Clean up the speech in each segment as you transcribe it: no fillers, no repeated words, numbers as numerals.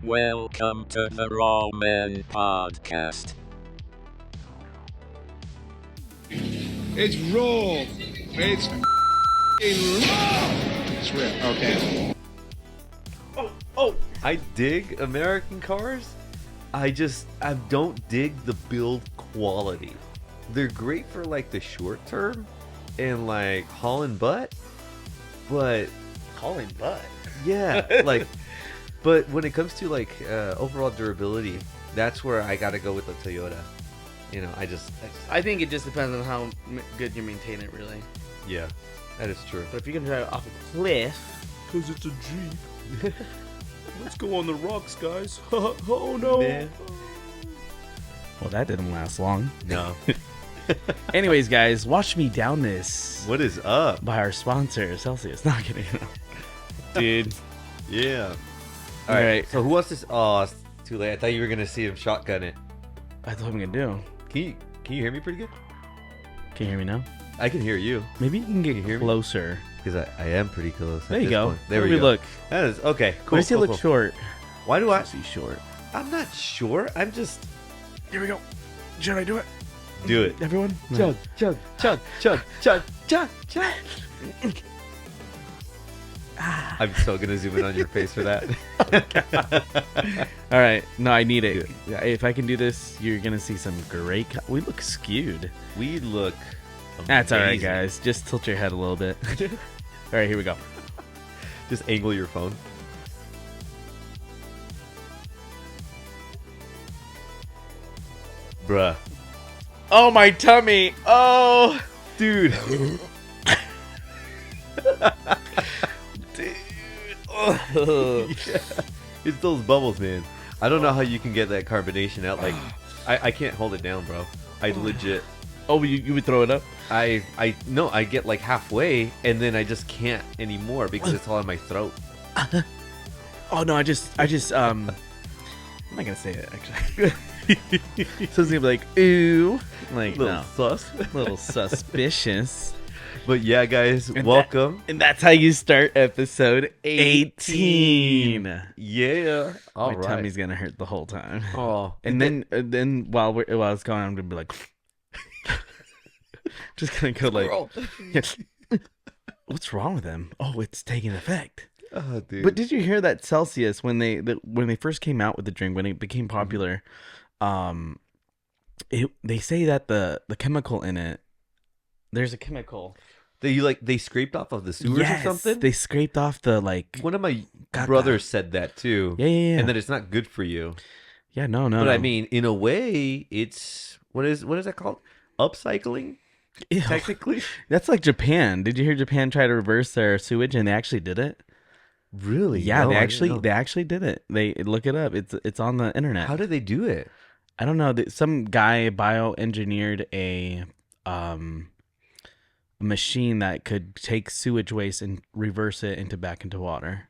Welcome to the RAWmenpodcast. It's raw. It's raw. It's real. Okay. Oh, I dig American cars. I don't dig the build quality. They're great for like the short term and like hauling butt, but Calling butt. yeah, like, but when it comes to like overall durability, that's where I gotta go with the Toyota. You know, I think it just depends on how good you maintain it, really. yeah, that is true. But if you can drive it off a cliff, Because it's a Jeep. Let's go on the rocks, guys. Oh, no. Man. well, that didn't last long. No, Anyways, guys, watch me down this what is up? by our sponsor, Celsius. Not kidding. Dude. Yeah. All right. So who wants this? Oh, it's too late. I thought you were gonna see him shotgun it. That's what I'm going to do. Can you hear me pretty good? Can you hear me now? I can hear you Maybe you can get you hear me? closer. because I am pretty close. There at you this go. point. There Where we we go. look. That is okay. Cool. What does he cool, look cool. short? Why do I? Is he short? I'm not sure. I'm just Here we go. Should I do it? do it. Everyone? Chug, chug, chug, chug, chug, chug, chug. I'm so gonna zoom in on your face for that. All right. No, I need it. If I can do this, you're going to see some great... We look skewed. We look. That's all right, amazing. guys. Just tilt your head a little bit. All right, here we go. Just angle your phone. Bruh. Oh, my tummy. Oh, Dude. dude. Oh. Yeah. It's those bubbles, man. I don't know how you can get that carbonation out. Like, I can't hold it down, bro. I legit. Oh, you would throw it up? I get like halfway and then I just can't anymore because it's all in my throat. Oh, no, I just, I'm not going to say it, actually. So it's going to be like, ooh. Like, Little no. sus. Little suspicious. But yeah, guys, And welcome. And that's how you start episode 18. Yeah. All My right. tummy's going to hurt the whole time. Oh, And then while it's going, I'm gonna be like, just gonna go like, what's wrong with him? Oh, it's taking effect. oh, dude. But did you hear that Celsius when they first came out with the drink, when it became popular, they say that the chemical in it, there's a chemical. They scraped off of the sewers or something? They scraped off the like. One of my Got brothers said that too. Yeah. And that it's not good for you. Yeah, no. But I mean, in a way, it's what is that called? Upcycling? Ew. Technically? That's like Japan. Did you hear Japan try to reverse their sewage and they actually did it? Really? Yeah, No, they I didn't know. actually did it. They look it up. It's on the internet. How did they do it? I don't know. Some guy bioengineered a machine that could take sewage waste and reverse it back into water.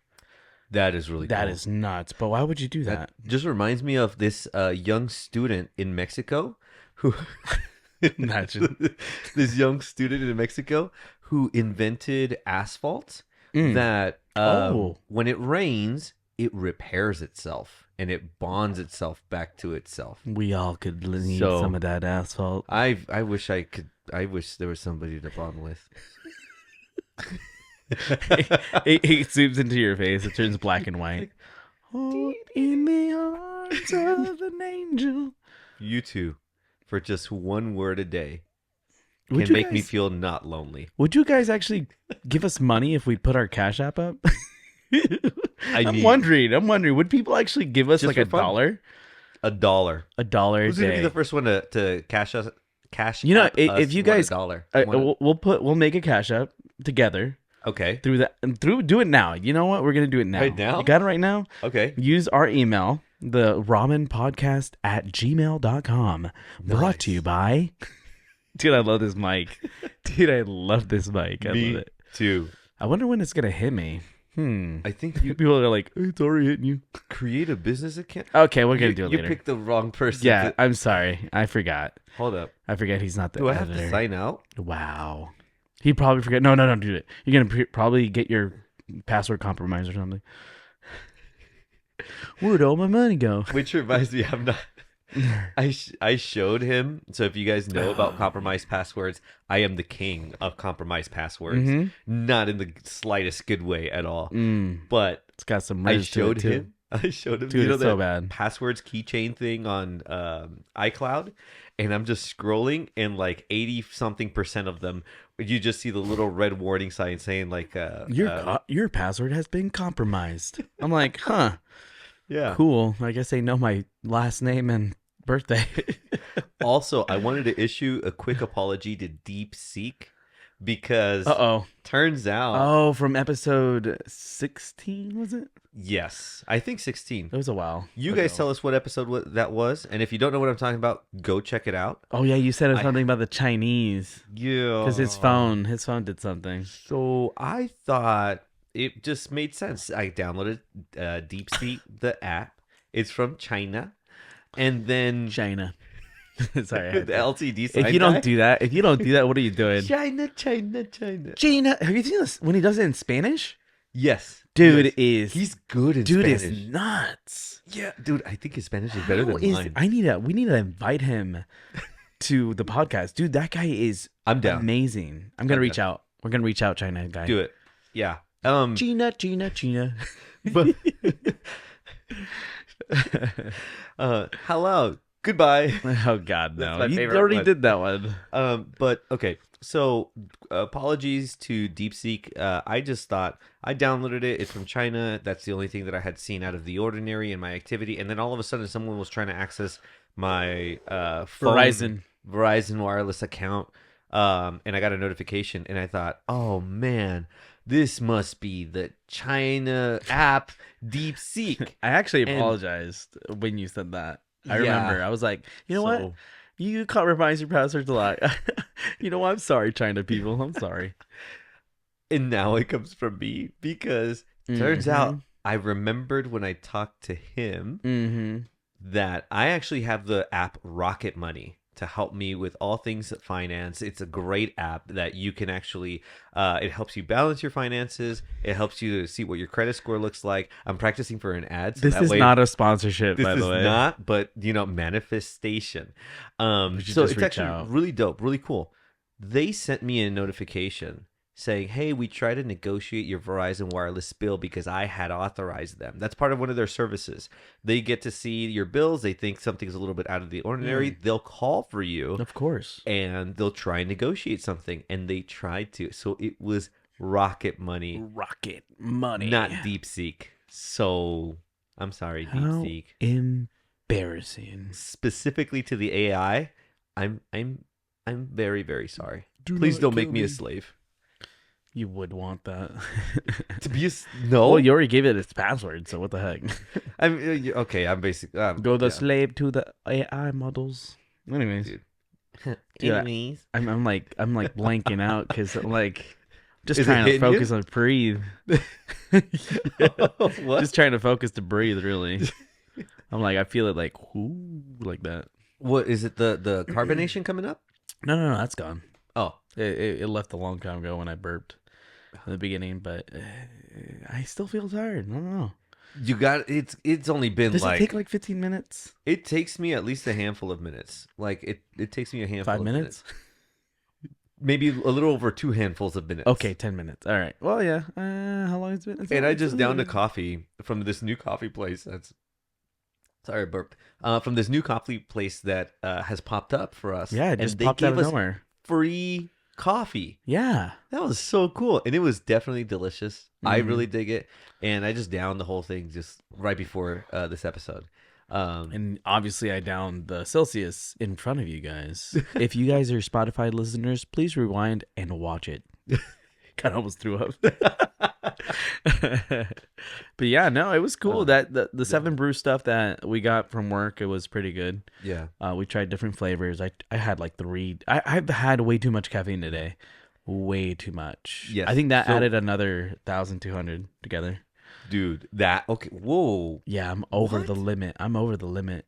That is really That cool. is nuts. But why would you do that? That just reminds me of this young student in Mexico who Imagine. this young student in Mexico who invented asphalt Mm. that Oh. when it rains, it repairs itself and it bonds itself back to itself. We all could need So- some of that asphalt. I wish I could. I wish there was somebody to bond with. It zooms into your face. It turns black and white. Oh, in the arms of an angel. You two, for just one word a day, Would can you make me guys- feel not lonely. Would you guys actually give us money if we put our Cash App up? I'm mean- wondering, would people actually give us Just like a for fun? dollar? $1. $1 a Who's gonna be day. the first one to cash us? Cash. You know, app if us you guys- $1. We'll make a Cash App together Okay. do it now. You know what? We're gonna do it now. Right now? You got it right now? Okay. Use our email, the ramenpodcast@gmail.com. Brought to you by Dude, I love this mic. I love Me it. too. I wonder when it's gonna hit me. I think you People are like, it's already hitting you. create a business account. Okay, we're gonna do it You later. picked the wrong person. Yeah, I'm sorry. I forgot. Hold up. I forget he's not the Do I have editor. to sign out? Wow. He probably forget. No, don't do it. You're gonna probably get your password compromised or something. Where'd all my money go? Which reminds me, I'm not. I showed him. So if you guys know about compromised passwords, I am the king of compromised passwords. Not in the slightest good way at all. But It's got some I riz to it, showed too. him. I showed him. Dude, you know it's so that bad. passwords keychain thing on iCloud, and I'm just scrolling, and like 80-something% of them, you just see the little red warning sign saying like, Your password has been compromised. I'm like, huh, yeah. cool. I guess they know my last name and birthday. Also, I wanted to issue a quick apology to DeepSeek because turns out, Oh, from episode 16, was it? yes, I think 16. It was a while. You ago. guys tell us what episode that was, and if you don't know what I'm talking about, go check it out. Oh yeah, you said it was something about the Chinese Yeah, because his phone did something. So I thought it just made sense. I downloaded DeepSeek, the app. It's from China, and then China. Sorry, the LTD sign. if you don't do that, what are you doing? China. China. Have you seen this when he does it in Spanish? Yes, Dude yes. He's good in Dude Spanish. is nuts. Yeah, dude, I think his Spanish is better than mine. We need to invite him to the podcast. Dude, that guy is I'm down. amazing. I'm gonna reach out. We're gonna reach out, China guy. Do it. Yeah. China. But hello. Goodbye. Oh God, no! That's my You favorite already one. did that one. But okay. So apologies to DeepSeek. I just thought I downloaded it. It's from China. That's the only thing that I had seen out of the ordinary in my activity. And then all of a sudden, someone was trying to access my Verizon wireless account. And I got a notification, and I thought, oh man, this must be the China app DeepSeek. I actually apologized when you said that. I remember. I was like, you know what? You compromise your passwords a lot. You know what? I'm sorry, China people. I'm sorry. And now it comes from me because turns out I remembered when I talked to him that I actually have the app Rocket Money to help me with all things finance. It's a great app that you can actually, it helps you balance your finances. It helps you to see what your credit score looks like. I'm practicing for an ad. So this is not a sponsorship, by the way. This is not, but manifestation. So it's actually really dope, really cool. They sent me a notification saying, hey, we tried to negotiate your Verizon wireless bill because I had authorized them. That's part of one of their services. They get to see your bills. They think something's a little bit out of the ordinary. They'll call for you. Of course. And they'll try and negotiate something. And they tried to. So it was Rocket Money. Rocket Money. Not DeepSeek. So I'm sorry, DeepSeek. Embarrassing. Specifically to the AI, I'm very, very sorry. Please don't make me a slave. You would want that. To be no. Well, you already gave it its password, so what the heck? I'm okay. I'm basically go the slave to the AI models. Anyways, Anyways, I'm like blanking out because I'm like just Is it trying to hitting you? focus on breathe. What? Just trying to focus to breathe. Really, I'm like I feel it like whoo like that. What is it? The carbonation coming up? No, that's gone. Oh, It left a long time ago when I burped in the beginning, but I still feel tired. I don't know. you got it's only been Does like it take like 15 minutes? it takes me at least a handful of minutes. Like it takes me a handful 5 of minutes? Maybe a little over 2 handfuls of minutes. Okay, 10 minutes. All right. Well, yeah. How long has it been? And I just downed a coffee from this new coffee place. Sorry, I burped. From this new coffee place that has popped up for us. Yeah, it And just they popped out gave of us nowhere. free coffee. Yeah. That was so cool. And it was definitely delicious. I really dig it. And I just downed the whole thing just right before this episode. And obviously, I downed the Celsius in front of you guys. If you guys are Spotify listeners, please rewind and watch it. Kind of almost threw up. But yeah, no, it was cool. That the 7 Brew stuff that we got from work, it was pretty good. Yeah. We tried different flavors. I had like 3. I've had way too much caffeine today. Way too much. Yes. I think that added another 1,200 together. Dude, okay. Whoa. Yeah, I'm over What? the limit. I'm over the limit.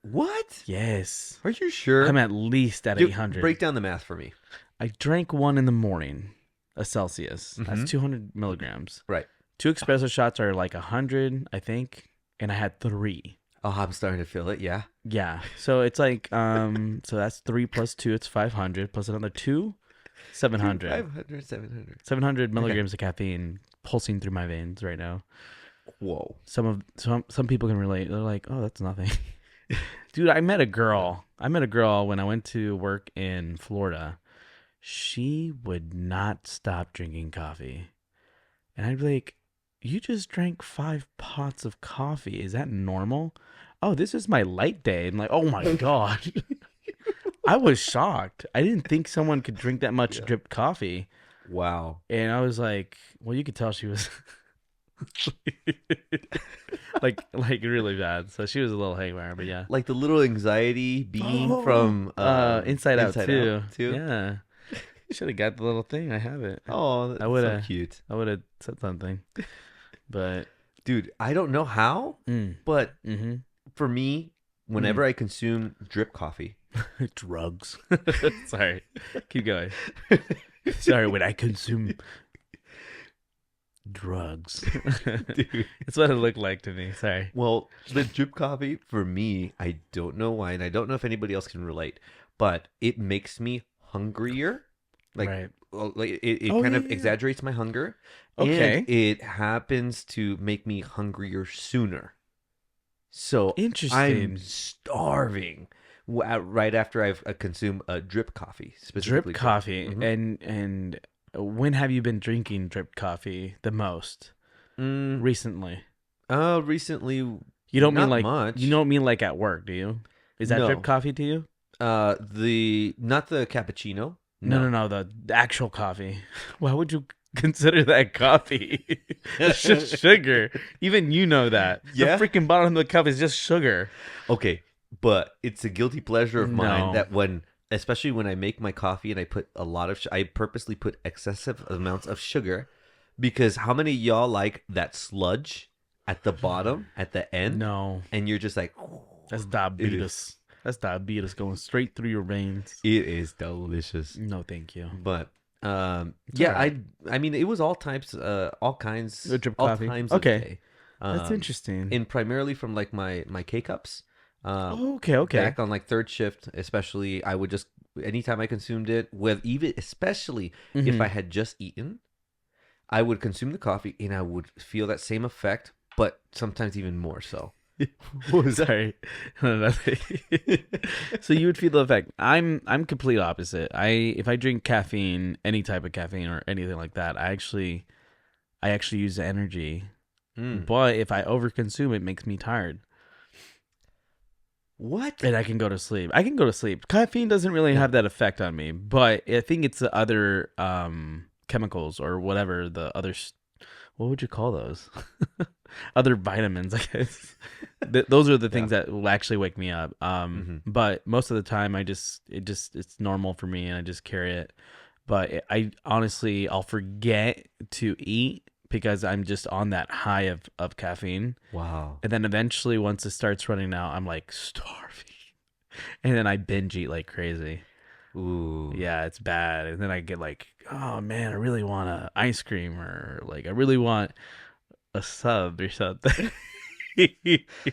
What? Yes. Are you sure? I'm at least at Dude, 800. break down the math for me. I drank 1 in the morning, a Celsius. That's 200 milligrams. Right. 2 espresso shots are like 100, I think. and I had 3. Oh, I'm starting to feel it. Yeah. Yeah. So it's like so that's 3 plus 2, it's 500 plus another 2, 700. 500, 700. 700 milligrams of caffeine pulsing through my veins right now. Whoa. Some people can relate. They're like, "Oh, that's nothing." Dude, I met a girl when I went to work in Florida. She would not stop drinking coffee. And I'd be like, "You just drank 5 pots of coffee. Is that normal?" "Oh, this is my light day." I'm like, "Oh my God." I was shocked. I didn't think someone could drink that much drip coffee. Wow. And I was like, well, you could tell she was like really bad. So she was a little haywire, but yeah. Like the little anxiety bean from Inside Out too. too. Yeah. Should have got the little thing. I have it. Oh, that's so cute. I would have said something. But dude, I don't know how, but for me, whenever I consume drip coffee, drugs. Sorry. Keep going. Sorry, when I consume drugs. dude, it's what it looked like to me. Sorry. Well, the drip coffee for me, I don't know why, and I don't know if anybody else can relate, but it makes me hungrier. Like, right. It kind of exaggerates my hunger. Okay. And it happens to make me hungrier sooner. So interesting. I'm starving right after I've consumed a drip coffee. Specifically drip coffee. And when have you been drinking drip coffee the most? Recently. Recently. You don't not mean like much. You don't mean like at work, do you? Is that drip coffee to you? Not the cappuccino. No, the actual coffee. Why would you consider that coffee? It's just sugar. Even you know that. Yeah? The freaking bottom of the cup is just sugar. Okay, but it's a guilty pleasure of mine that especially when I make my coffee and I put a lot of, I purposely put excessive amounts of sugar, because how many of y'all like that sludge at the bottom, at the end? No. And you're just like, that's diabetes. That's diabetes going straight through your veins. It is delicious. No, thank you. But right. I mean, it was all kinds drip all coffee. times Okay. of day. That's interesting. And primarily from like my K-cups. Okay. Back on like third shift, especially, I would just, anytime I consumed it, especially if I had just eaten, I would consume the coffee and I would feel that same effect, but sometimes even more so. Sorry. So you would feel the effect. I'm complete opposite. If I drink caffeine, any type of caffeine or anything like that, I actually use the energy. But if I overconsume, it makes me tired. What? And I can go to sleep. Caffeine doesn't really have that effect on me, but I think it's the other chemicals or whatever, the other, what would you call those? Other vitamins, I guess. Those are the things that will actually wake me up. But most of the time it's normal for me and I just carry it. But I'll forget to eat because I'm just on that high of caffeine. Wow. And then eventually once it starts running out, I'm like starving. And then I binge eat like crazy. Ooh. Yeah, it's bad. And then I get like, oh man, I really want an ice cream, or like I really want a sub or something.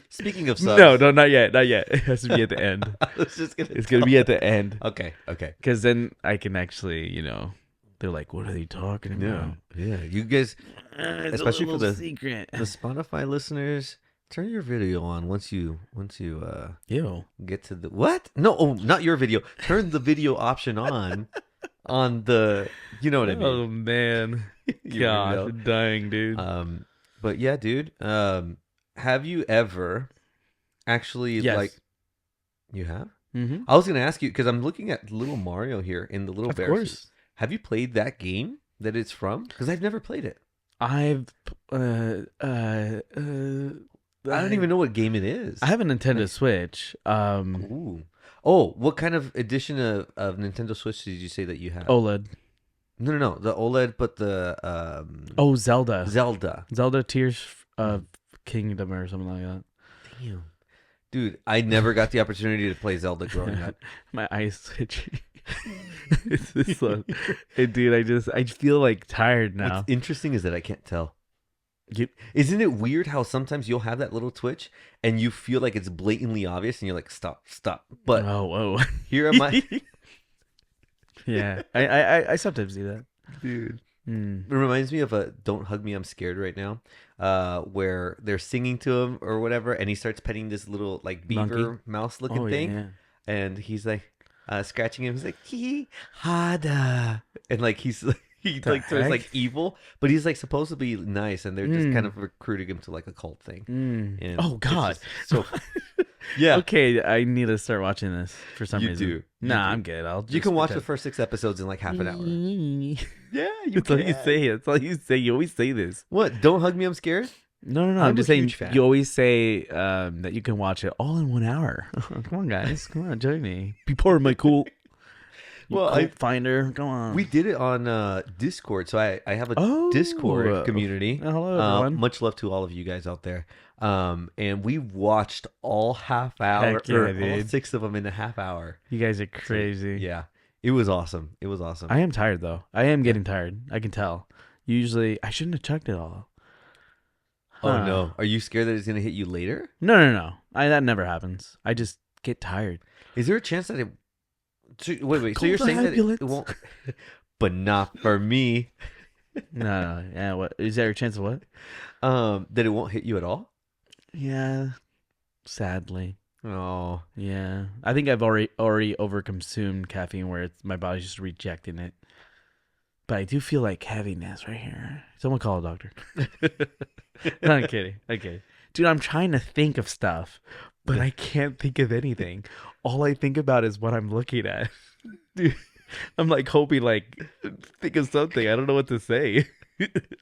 Speaking of subs. No, not yet. It has to be at the end. It's gonna be at the end. Okay. Because then I can actually, they're like, what are they talking about? Yeah. You guys, especially for the secret. The Spotify listeners, turn your video on once you get to the what? No, not your video. Turn the video option on the, you know what I mean? Oh man, God, I'm dying, dude. But yeah, dude. Have you ever actually like? You have? Mm-hmm. I was gonna ask you because I'm looking at little Mario here in the little bear. Of course. Have you played that game that it's from? Because I've never played it. I don't even know what game it is. I have a Nintendo Switch. Ooh. Oh, what kind of edition of Nintendo Switch did you say that you have? OLED. No, the OLED, but the Zelda. Zelda Tears of Kingdom or something like that. Damn, dude, I never got the opportunity to play Zelda growing up. My eyes itchy. It's this one. Hey, dude, I feel like tired now. What's interesting is that I can't tell. Isn't it weird how sometimes you'll have that little twitch and you feel like it's blatantly obvious and you're like, stop. But whoa. here am I. Yeah, I sometimes do that. Dude. Mm. It reminds me of a "Don't Hug Me, I'm Scared" right now, where they're singing to him or whatever, and he starts petting this little like beaver mouse looking thing, Yeah. and he's like scratching him. He's like hee hada, and like he like turns like evil, but he's like supposed to be nice, and they're just kind of recruiting him to like a cult thing. And Oh God! so yeah, Okay, I need to start watching this for some You reason. do. Nah, do. I'm good. you can watch the first 6 episodes in like half an hour. Yeah, That's all you say. That's all you say. You always say this. What? Don't hug me, I'm scared. No. I'm I'm just a saying. huge fan. You always say that you can watch it all in 1 hour. Come on, guys. Come on, join me. Be part of my cool. Well, cult finder. Come on. We did it on Discord, so I have a Discord community. Hello, everyone. Much love to all of you guys out there. And we watched all half hour, Heck yeah, or all dude. 6 of them in a half hour. You guys are crazy. Yeah, it was awesome. I am tired though. I am getting tired. I can tell. Usually, I shouldn't have chugged it all. Oh no, are you scared that it's gonna hit you later? No. That never happens. I just get tired. Is there a chance that it? So, wait. So Call you're the saying that ambulance. it won't? But not for me. No. Yeah. What is there a chance of what? That it won't hit you at all? Yeah. Sadly. Oh, Yeah. I think I've already overconsumed caffeine where my body's just rejecting it. But I do feel like heaviness right here. Someone call a doctor. No, I'm kidding. Okay. Dude, I'm trying to think of stuff, but I can't think of anything. All I think about is what I'm looking at. Dude, I'm like hoping think of something. I don't know what to say.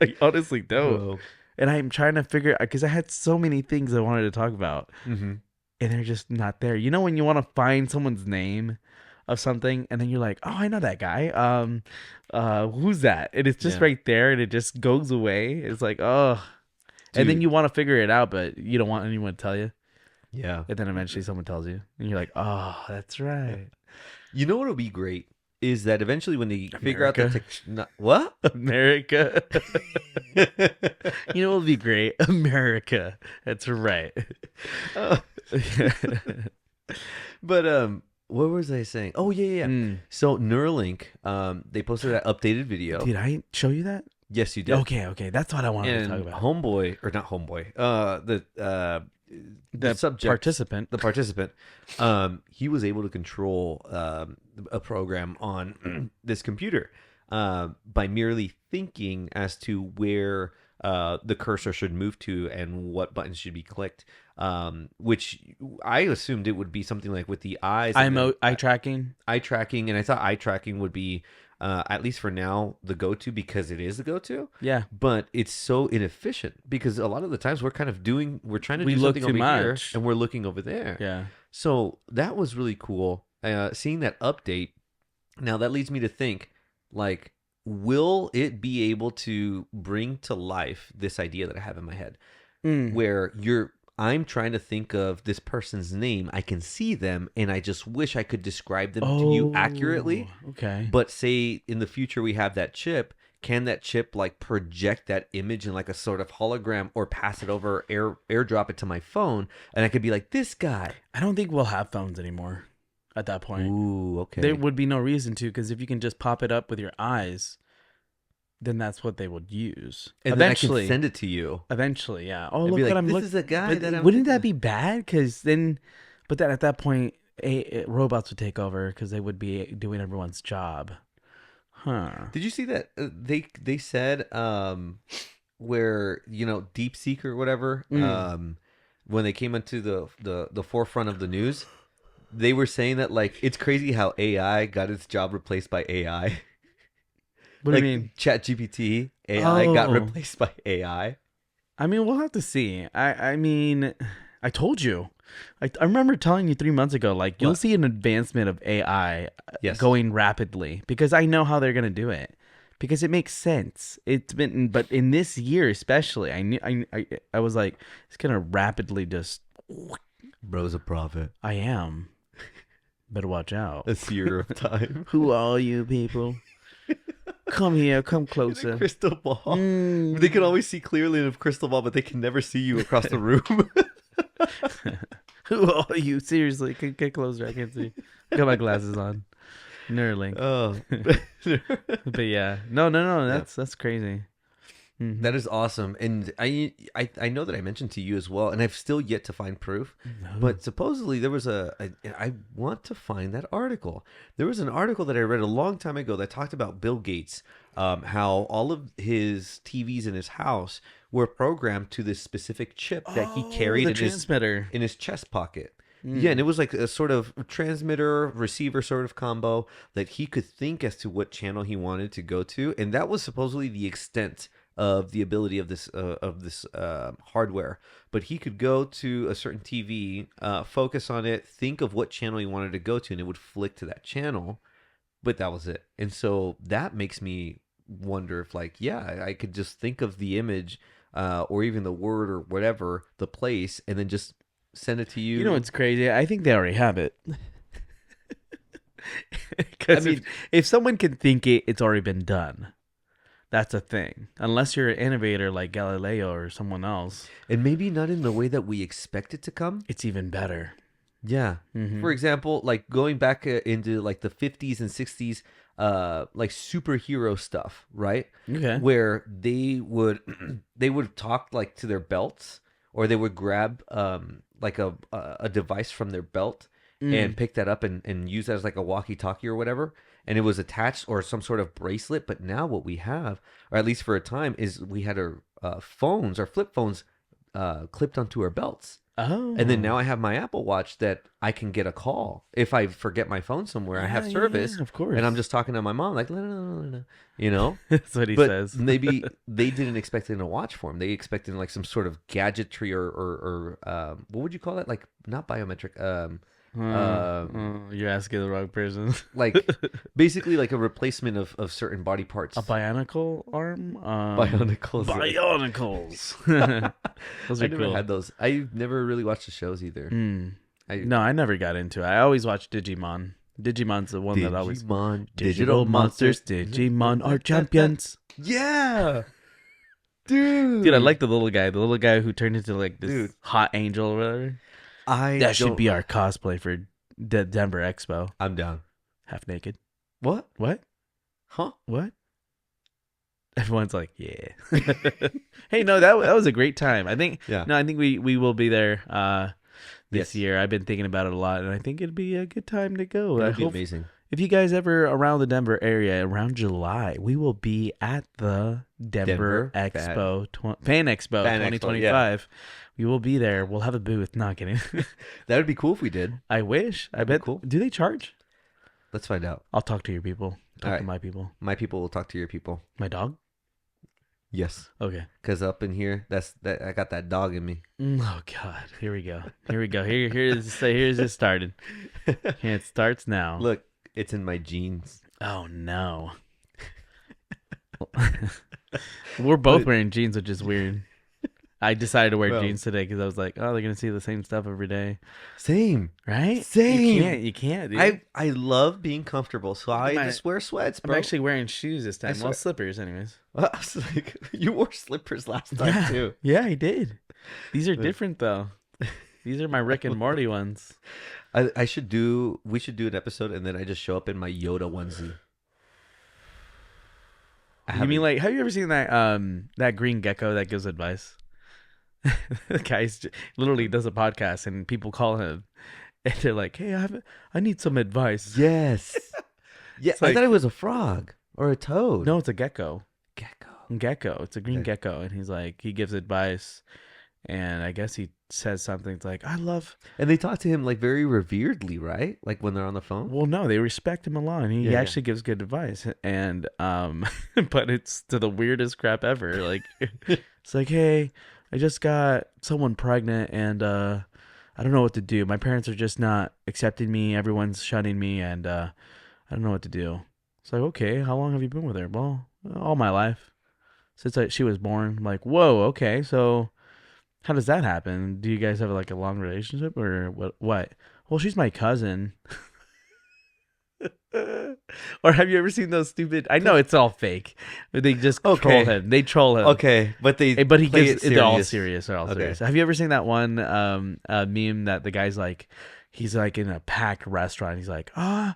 I honestly don't. Whoa. And I'm trying to figure because I had so many things I wanted to talk about. Mm-hmm. And they're just not there. You know when you want to find someone's name of something and then you're like, oh, I know that guy. Who's that? And it's just right there and it just goes away. It's like, oh. And then Dude. you want to figure it out, but you don't want anyone to tell you. Yeah. And then eventually someone tells you. And you're like, oh, that's right. You know what would be great is that eventually when they figure out America. what? America. You know what would be great? America. That's right. But what was I saying? Oh yeah. Mm. So Neuralink, they posted that updated video. Did I show you that? Yes, you did. Okay. That's what I wanted And to talk about. homeboy or not homeboy? The subject, participant. the participant, he was able to control a program on this computer by merely thinking as to where the cursor should move to and what buttons should be clicked. Which I assumed it would be something like with the eyes, eye tracking. eye tracking, and I thought eye tracking would be at least for now the go-to because it is the go-to. Yeah. But it's so inefficient because a lot of the times we're trying to do We look something too over here much. and we're looking over there. Yeah. So that was really cool. Seeing that update. Now that leads me to think, like, will it be able to bring to life this idea that I have in my head, where I'm trying to think of this person's name. I can see them, and I just wish I could describe them to you accurately. Okay. But say in the future we have that chip. Can that chip like project that image in like a sort of hologram or pass it over, airdrop it to my phone, and I could be like, this guy. I don't think we'll have phones anymore at that point. Ooh, okay. There would be no reason to, because if you can just pop it up with your eyes, then that's what they would use. And eventually, then I can send it to you. Eventually, yeah. Oh, And look be like, what I'm this looking. is a guy that I'm wouldn't thinking that be bad? Because then, but then at that point, robots would take over because they would be doing everyone's job. Huh. Did you see that they said where DeepSeek or whatever when they came into the forefront of the news, they were saying that like it's crazy how AI got its job replaced by AI. What do you mean? ChatGPT AI got replaced by AI. I mean, we'll have to see. I mean, I told you. I remember telling you 3 months ago, like, you'll see an advancement of AI going rapidly because I know how they're going to do it because it makes sense. But in this year especially, I was like, it's going to rapidly just. Bro's a prophet. I am. Better watch out. A seer of time. Who are you people? Come here, come In a closer. crystal ball. They can always see clearly in a crystal ball, but they can never see you across the room. Who are you? Seriously, get closer. I can't see. Got my glasses on. Neuralink. Oh, But yeah, no. That's crazy. Mhm. that is awesome. And I know that I mentioned to you as well, and I've still yet to find proof. But supposedly there was I want to find that article. There was an article that I read a long time ago that talked about Bill Gates, how all of his TVs in his house were programmed to this specific chip that he carried the in transmitter. his chest pocket. Yeah, and it was like a sort of transmitter receiver sort of combo that he could think as to what channel he wanted to go to, and that was supposedly the extent of the ability of this hardware. But he could go to a certain TV, focus on it, think of what channel he wanted to go to, and it would flick to that channel. But that was it. And so that makes me wonder if, like, yeah, I could just think of the image, or even the word or whatever, the place, and then just send it to you. You know what's crazy? I think they already have it. Because if someone can think it, it's already been done. That's a thing. Unless you're an innovator like Galileo or someone else. And maybe not in the way that we expect it to come. It's even better. Yeah. For example, like going back into like the 50s and 60s, like superhero stuff, right? Okay. Where they would they would talk like to their belts, or they would grab like a device from their belt and pick that up and use that as like a walkie-talkie or whatever, and it was attached or some sort of bracelet. But now what we have, or at least for a time, is we had our phones, our flip phones, clipped onto our belts. Oh. And then now I have my Apple Watch that I can get a call if I forget my phone somewhere. I have service, of course. and I'm just talking to my mom like, "No," you know. That's what he But says. maybe they didn't expect it in a watch form. They expected like some sort of gadgetry or what would you call that? Like not biometric. You're asking the wrong person. Like basically like a replacement of certain body parts. A bionicle arm? Bionicles. Bionicles. Those I are never cool. had those. I never really watched the shows either. No, I never got into it. I always watched Digimon. Digimon's the one that always... Digimon, Digital monsters, Digimon are champions. Yeah. Dude. Dude, I like the little guy. The little guy who turned into like this Dude. hot angel or whatever. That should be our cosplay for the Denver Expo. I'm down. Half naked. What? What? Huh? What? Everyone's like, yeah. Hey, no, that was a great time. I think. Yeah. No, I think we will be there this Yes. year. I've been thinking about it a lot, and I think it'd be a good time to go. That'd I be hope amazing. if you guys ever around the Denver area around July, we will be at the Denver Expo Fan Expo 2025. We will be there. We'll have a booth. Not kidding. That would be cool if we did. I wish. I bet. cool. Do they charge? Let's find out. I'll talk to your people. Talk All to right. my people. My people will talk to your people. My dog. Yes. Okay. Because up in here, I got that dog in me. Oh God. Here we go. Here's it started. Here it starts now. Look, it's in my jeans. Oh no. We're both wearing jeans, which is weird. I decided to wear Well. jeans today because I was like, oh, they're gonna see the same stuff every day, Same. right? Same. You can't. Dude. I love being comfortable, so I My- just wear sweats, I'm bro. actually wearing shoes this time. I Well, swear- slippers, anyways. I was like, you wore slippers last time too. Yeah, I did. These are different though. These are my Rick and Morty ones. We should do an episode, and then I just show up in my Yoda onesie. You mean like? Have you ever seen that green gecko that gives advice? The guy literally does a podcast, and people call him, and they're like, "Hey, I need some advice." Yes. Yeah, It's like- I thought it was a frog or a toad. No, it's a gecko. Gecko. It's a green gecko, and he's like, he gives advice, and I guess he says something. It's like, I love. And they talk to him like very reveredly, right? Like when they're on the phone. Well, no, they respect him a lot, and he Yeah. actually gives good advice, and but it's to the weirdest crap ever. Like, it's like, hey, I just got someone pregnant, and I don't know what to do. My parents are just not accepting me. Everyone's shunning me, and I don't know what to do. It's like, okay, how long have you been with her? Well, all my life, since she was born. I'm like, whoa, okay, so how does that happen? Do you guys have like a long relationship or what? Well, she's my cousin. Or have you ever seen those stupid? I know it's all fake, but they just troll Okay. him. They troll him. Okay, but they But he play gives. it They're all serious. serious. They're all Okay. serious. Have you ever seen that one meme that the guy's like, he's like in a packed restaurant. He's like, I'm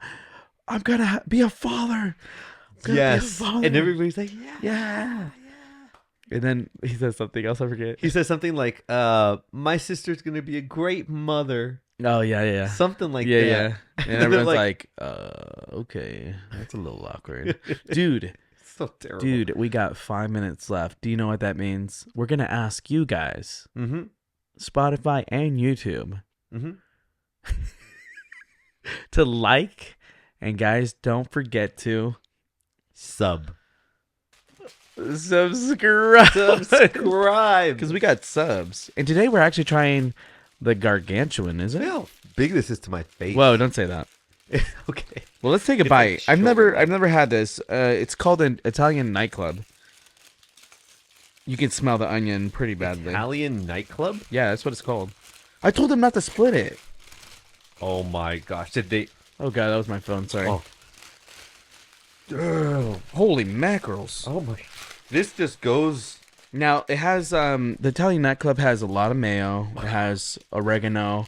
gonna be a father. I'm gonna be a Yes, father." and everybody's like, yeah. And then he says something else. I forget. He says something like, "My sister's gonna be a great mother." Oh yeah. Something like Yeah, that. yeah. And they're everyone's like- like, okay, that's a little awkward. Dude, So terrible. dude, we got 5 minutes left. Do you know what that means? We're going to ask you guys, Mm-hmm. Spotify and YouTube, Mm-hmm. to like, and guys, don't forget to Subscribe. subscribe. Because we got subs. And today we're actually trying the gargantuan, is it? Look how big this is to my face. Whoa, don't say that. Okay. Well, let's take a It's bite. like I've short. never had this. It's called an Italian nightclub. You can smell the onion pretty badly. Italian nightclub? Yeah, that's what it's called. I told them not to split it. Oh my gosh. Did they? Oh god, that was my phone. Sorry. Oh. Holy mackerels! Oh my. This just goes. Now it has the Italian nightclub has a lot of mayo. It has oregano.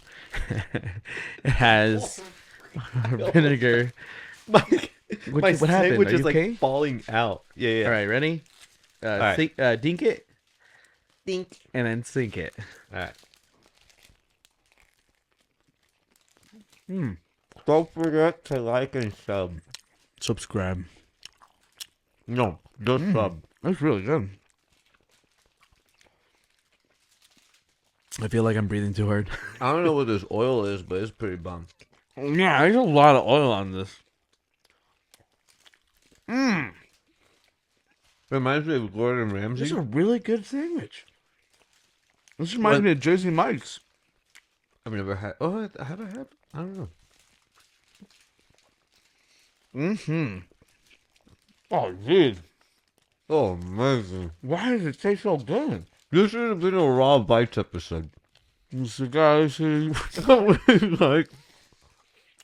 It has vinegar. My What happened? sandwich Are you is like okay? falling out. Yeah, yeah. All right, ready? right. Dink it, Dink. and then sink it. All right. Hmm. Don't forget to like and sub. Subscribe. No, just sub. That's really good. I feel like I'm breathing too hard. I don't know what this oil is, but it's pretty bomb. Yeah, there's a lot of oil on this. Mmm. Reminds me of Gordon Ramsay. This is a really good sandwich. This reminds What? me of Jersey Mike's. I've never had. Oh, have I had? I don't know. Mm-hmm. Oh, dude. Oh, amazing. Why does it taste so good? This should have been a Raw Bites episode. It's the guy who Like,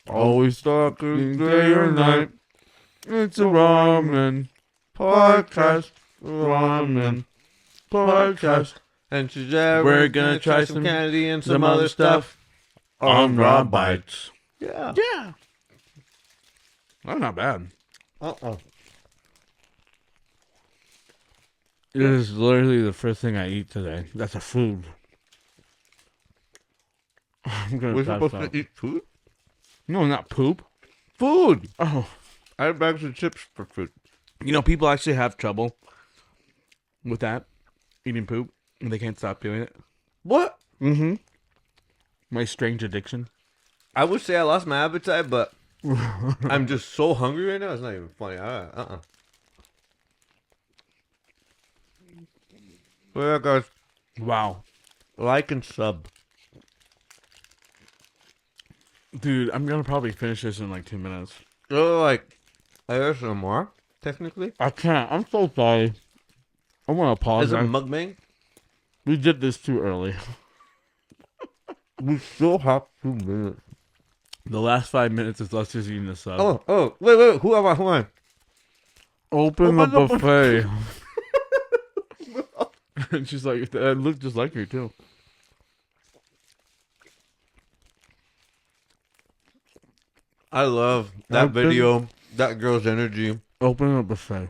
always talking day or night. It's a ramen podcast. Ramen podcast. and today We're gonna try some candy and some other stuff on Raw Bites. Yeah. Yeah. That's not bad. It is literally the first thing I eat today. That's a food. I'm gonna We're pass supposed out. to eat food? No, not poop. Food! Oh. I have bags of chips for food. You know, people actually have trouble with that, eating poop, and they can't stop doing it. What? Mm-hmm. My strange addiction. I would say I lost my appetite, but I'm just so hungry right now. It's not even funny. Well, yeah, guys, Wow. like and sub. Dude, I'm gonna probably finish this in like 2 minutes. Like, ASMR, technically. I can't. I'm so sorry. I want to Is it apologize. mukbang? We did this too early. We still have 2 minutes. The last 5 minutes is us just eating the sub. Wait. Who am I? Open the Open the buffet. And she's like, it looked just like her too. I love that Open- video, that girl's energy. Open the buffet.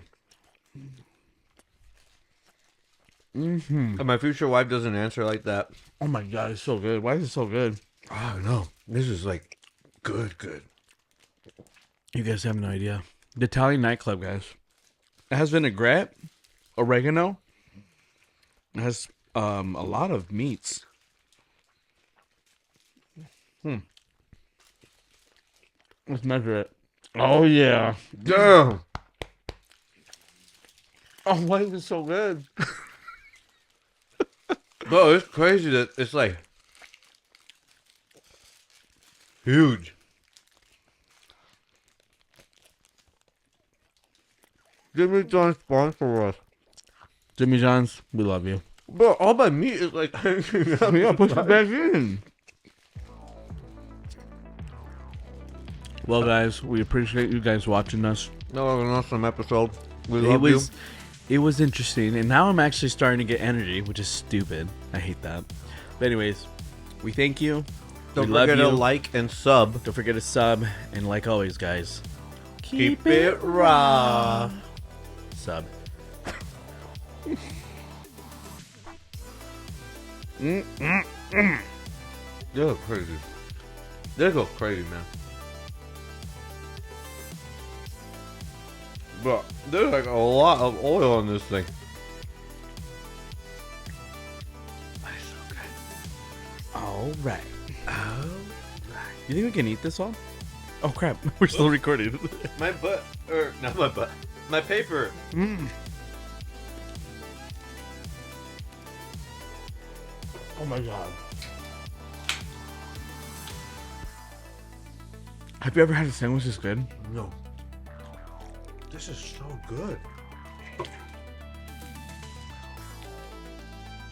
Mm-hmm. And my future wife doesn't answer like that. Oh my god, it's so good. Why is it so good? Oh, no. This is like good. You guys have no idea. The Italian nightclub, guys. It has vinaigrette, oregano. It has a lot of meats. Let's measure it. Oh yeah. Damn. Oh, why is it so good? Bro, it's crazy that it's like huge. Jimmy John's sponsor us. Jimmy John's, we love you. Bro, all my meat is like hanging out. Yeah, push it back in. Well, guys, we appreciate you guys watching us. That was an awesome episode. We love It was interesting, and now I'm actually starting to get energy, which is stupid. I hate that. But anyways, we thank you. Don't we love forget you. to like and sub. Don't forget to sub, and like always, guys, Keep it raw. sub. They go crazy. They go crazy, man. But there's like a lot of oil on this thing. That's so good. All right. You think we can eat this all? Oh crap! We're still recording. My butt, or not my butt, my paper. Oh my god. Have you ever had a sandwich this good? No. This is so good.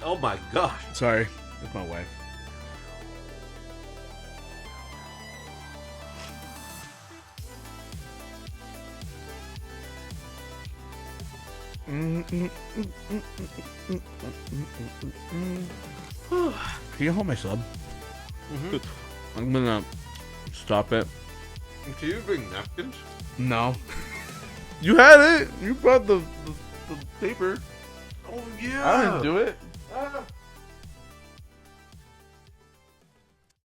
Oh my gosh. Sorry, it's my wife. Can you hold my sub? I'm gonna stop it. Do you bring napkins? No. You had it. You brought the paper. Oh yeah. I didn't do it.